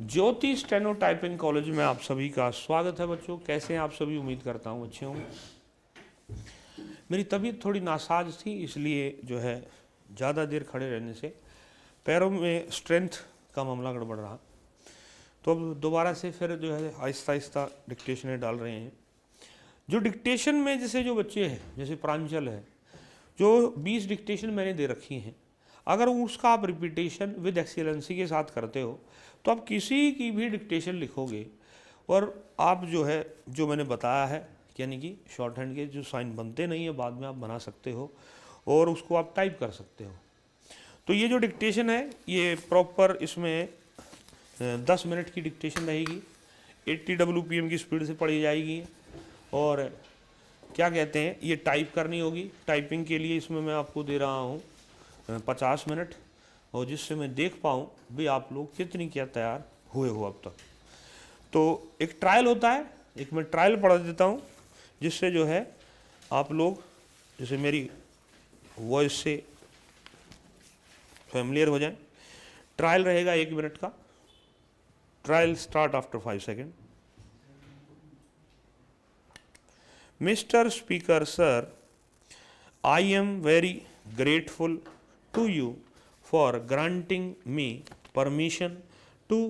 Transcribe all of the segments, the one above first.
ज्योति steno typing college में आप सभी का स्वागत है बच्चों। कैसे हैं आप सभी? उम्मीद करता हूँ अच्छे होंगे। मेरी तबीयत थोड़ी नासाज थी, इसलिए जो है ज़्यादा देर खड़े रहने से पैरों में स्ट्रेंथ का मामला गड़बड़ रहा। तो अब दोबारा से फिर जो है आहिस्ता आहिस्ता डिक्टेशनें डाल रहे हैं। जो डिक्टेशन में जैसे जो बच्चे हैं, जैसे प्रांजल है, जो 20 डिक्टेशन मैंने दे रखी हैं, अगर उसका आप रिपीटेशन विद एक्सीलेंसी के साथ करते हो तो आप किसी की भी डिक्टेशन लिखोगे और आप जो है जो मैंने बताया है, यानी कि शॉर्ट हैंड के जो साइन बनते नहीं है बाद में आप बना सकते हो और उसको आप टाइप कर सकते हो। तो ये जो डिक्टेशन है ये प्रॉपर इसमें 10 मिनट की डिक्टेशन रहेगी, 80 WPM की स्पीड से पढ़ी जाएगी और क्या कहते हैं ये टाइप करनी होगी। टाइपिंग के लिए इसमें मैं आपको दे रहा हूँ 50 मिनट, और जिससे मैं देख पाऊँ भी आप लोग कितनी क्या तैयार हुए हो अब तक। तो एक ट्रायल होता है, एक मैं ट्रायल पढ़ा देता हूँ जिससे जो है आप लोग जैसे मेरी वॉइस से फैमिलियर हो जाएं। ट्रायल रहेगा 1 मिनट का। Trial start after 5 second. Mr. Speaker, sir, I am very grateful to you for granting me permission to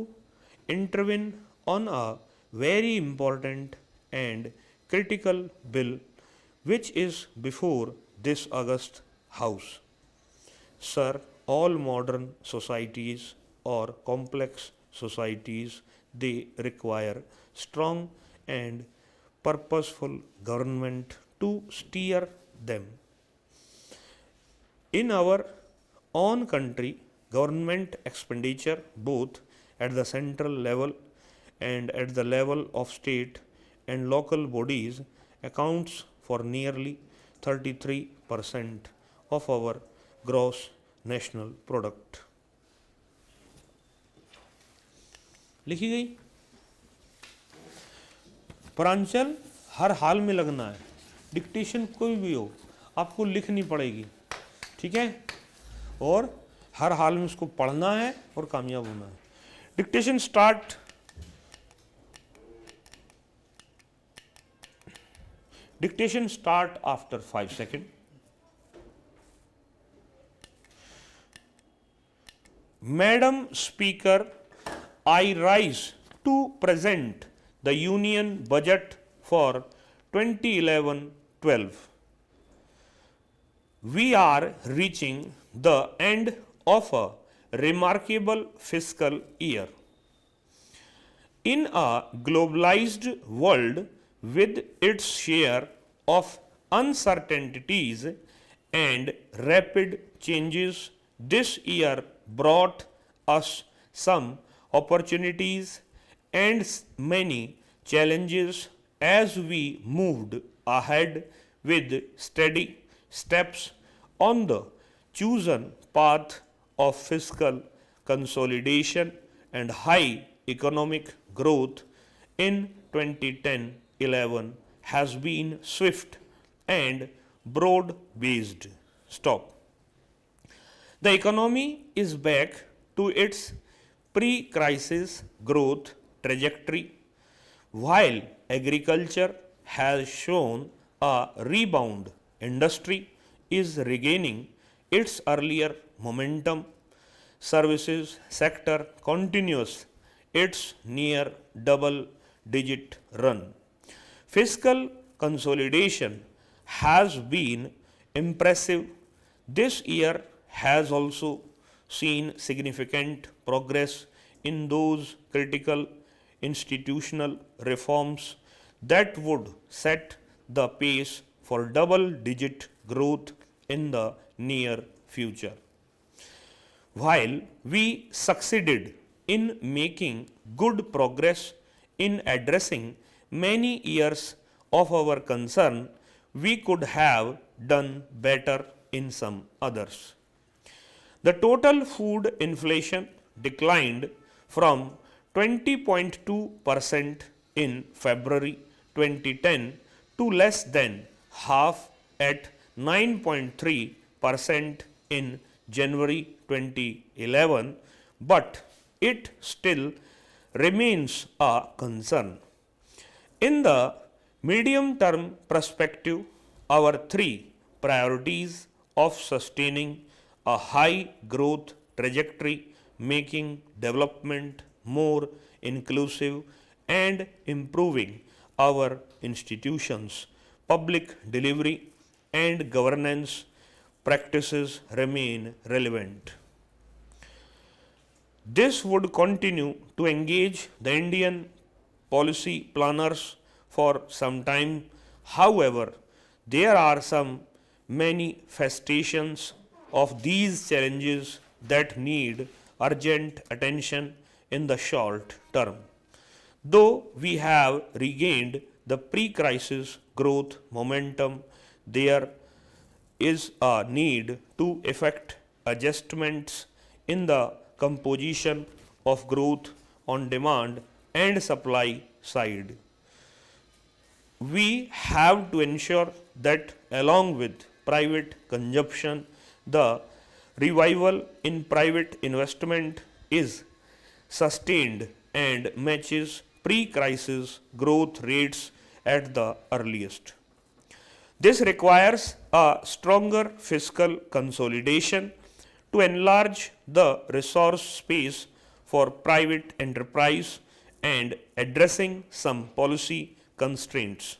intervene on a very important and critical bill which is before this August House. Sir, all modern societies or complex societies, they require strong and purposeful government to steer them. In our own country, government expenditure both at the central level and at the level of state and local bodies accounts for nearly 33% of our gross national product. लिखी गई। प्रांचल हर हाल में लगना है, dictation कोई भी हो आपको लिखनी पड़ेगी, ठीक है, और हर हाल में उसको पढ़ना है और कामयाब होना है। Dictation start. Dictation start after 5 second. Madam speaker, I rise to present the Union Budget for 2011-12. We are reaching the end of a remarkable fiscal year. In a globalized world with its share of uncertainties and rapid changes, this year brought us some opportunities and many challenges as we moved ahead with steady steps on the chosen path of fiscal consolidation and high economic growth in 2010-11 has been swift and broad-based. Stop. The economy is back to its pre-crisis growth trajectory, while agriculture has shown a rebound. Industry is regaining its earlier momentum. Services sector continues its near double-digit run. Fiscal consolidation has been impressive. This year has also seen significant progress in those critical institutional reforms that would set the pace for double-digit growth in the near future. While we succeeded in making good progress in addressing many years of our concern, we could have done better in some others. The total food inflation declined from 20.2% in February 2010 to less than half at 9.3% in January 2011, but it still remains a concern. In the medium term perspective, our three priorities of sustaining a high growth trajectory, making development more inclusive, and improving our institutions, public delivery, and governance practices remain relevant. This would continue to engage the Indian policy planners for some time. However, there are some manifestations of these challenges that need urgent attention in the short term. Though we have regained the pre-crisis growth momentum, there is a need to effect adjustments in the composition of growth on demand and supply side. We have to ensure that along with private consumption, the revival in private investment is sustained and matches pre-crisis growth rates at the earliest. This requires a stronger fiscal consolidation to enlarge the resource space for private enterprise and addressing some policy constraints.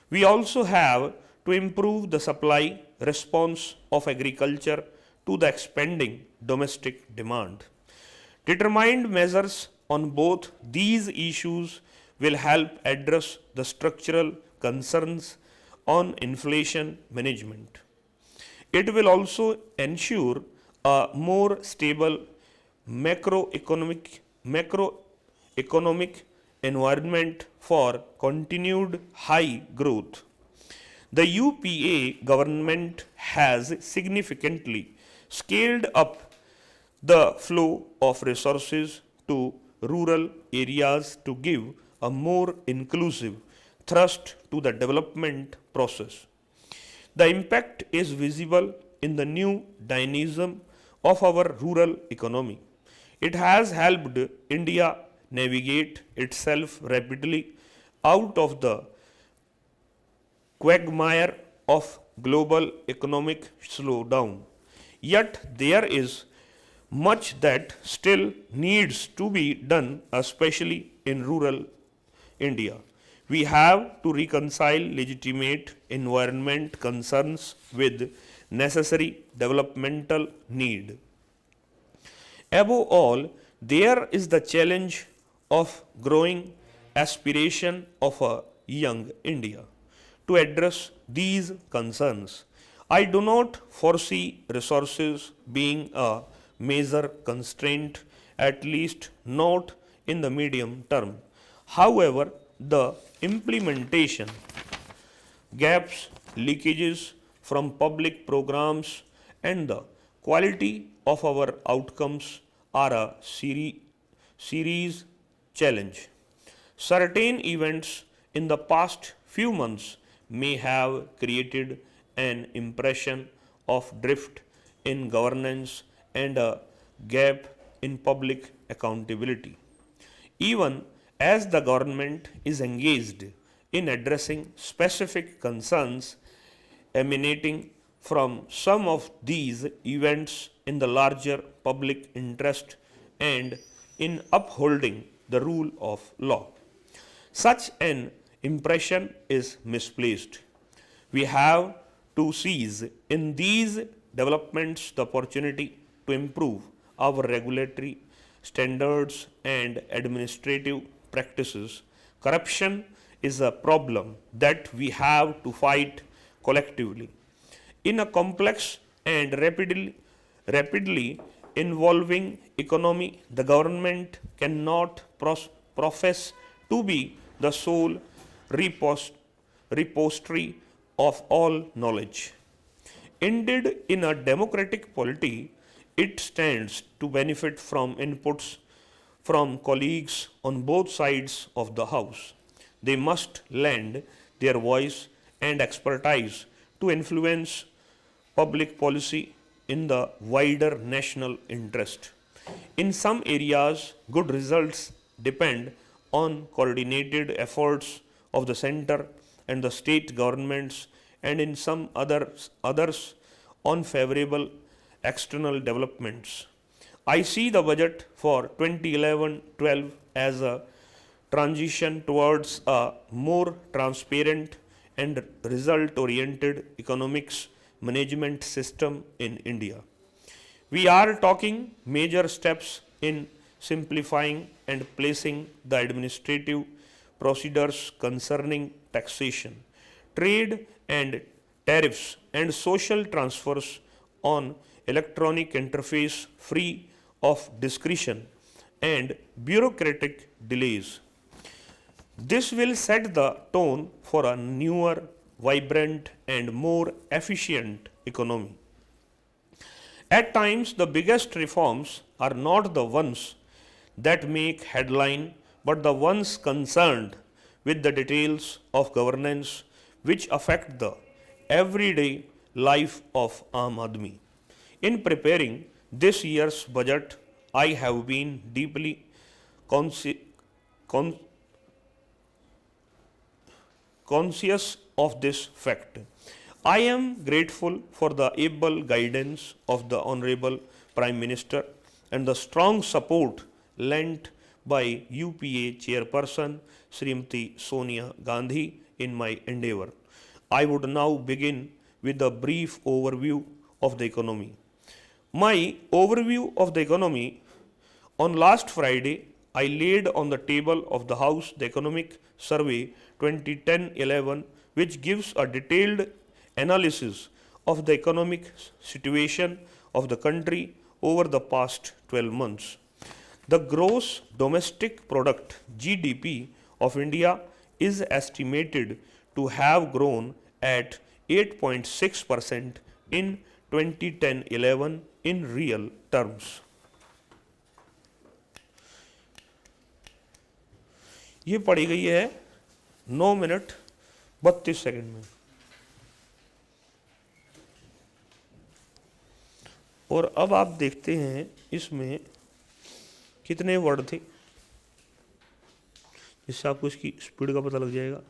We also have to improve the supply response of agriculture to the expanding domestic demand. Determined measures on both these issues will help address the structural concerns on inflation management. It will also ensure a more stable macroeconomic environment for continued high growth. The UPA government has significantly scaled up the flow of resources to rural areas to give a more inclusive thrust to the development process. The impact is visible in the new dynamism of our rural economy. It has helped India navigate itself rapidly out of the quagmire of global economic slowdown. Yet there is much that still needs to be done, especially in rural India. We have to reconcile legitimate environment concerns with necessary developmental need. Above all, there is the challenge of growing aspiration of a young India. To address these concerns, I do not foresee resources being a major constraint, at least not in the medium term. However, the implementation gaps, leakages from public programs, and the quality of our outcomes are a series challenge. Certain events in the past few months may have created an impression of drift in governance and a gap in public accountability. Even as the government is engaged in addressing specific concerns emanating from some of these events in the larger public interest and in upholding the rule of law, such an impression is misplaced. We have to seize in these developments the opportunity to improve our regulatory standards and administrative practices. Corruption is a problem that we have to fight collectively. In a complex and rapidly evolving economy, the government cannot profess to be the sole repository of all knowledge. Indeed, in a democratic polity, it stands to benefit from inputs from colleagues on both sides of the House. They must lend their voice and expertise to influence public policy in the wider national interest. In some areas, good results depend on coordinated efforts of the center and the state governments, and in some others on favorable external developments. I see the budget for 2011-12 as a transition towards a more transparent and result-oriented economics management system in India. We are talking major steps in simplifying and placing the administrative procedures concerning taxation, trade and tariffs, and social transfers on electronic interface free of discretion and bureaucratic delays. This will set the tone for a newer, vibrant, and more efficient economy. At times, the biggest reforms are not the ones that make headline, but the ones concerned with the details of governance which affect the everyday life of Aam Aadmi. In preparing this year's budget, I have been deeply conscious of this fact. I am grateful for the able guidance of the Honorable Prime Minister and the strong support lent by UPA Chairperson Srimati Sonia Gandhi in my endeavour. I would now begin with a brief overview of the economy. My overview of the economy: on last Friday, I laid on the table of the House the Economic Survey 2010-11, which gives a detailed analysis of the economic situation of the country over the past 12 months. The gross domestic product (GDP) of India is estimated to have grown at 8.6% in 2010-11 in real terms. ये पढ़ी गई है 9 minute 32 second में, और अब आप देखते हैं इसमें कितने वर्ड थे, जिससे आपको इसकी स्पीड का पता लग जाएगा।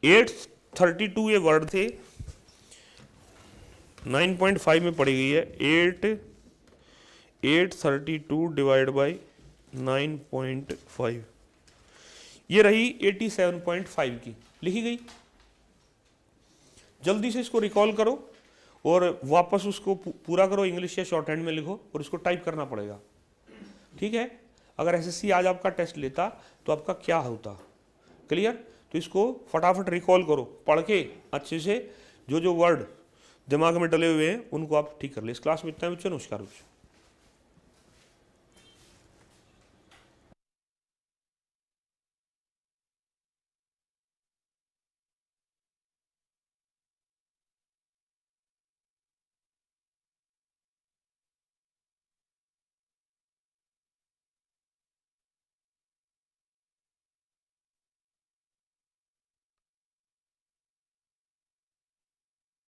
एट 32 ये वर्ड थे, 9.5 में पड़ी गई है 832 डिवाइड बाई 9.5, ये रही 87.5 की, लिखी गई। जल्दी से इसको रिकॉल करो और वापस उसको पूरा करो, इंग्लिश या शॉर्ट हैंड में लिखो और इसको टाइप करना पड़ेगा, ठीक है। अगर एसएससी आज आपका टेस्ट लेता तो आपका क्या होता, क्लियर। तो इसको फटाफट रिकॉल करो, पढ़ के अच्छे से जो जो वर्ड दिमाग में डले हुए हैं उनको आप ठीक कर ले। इस क्लास में इतना बच्चों, नमस्कार बच्चों।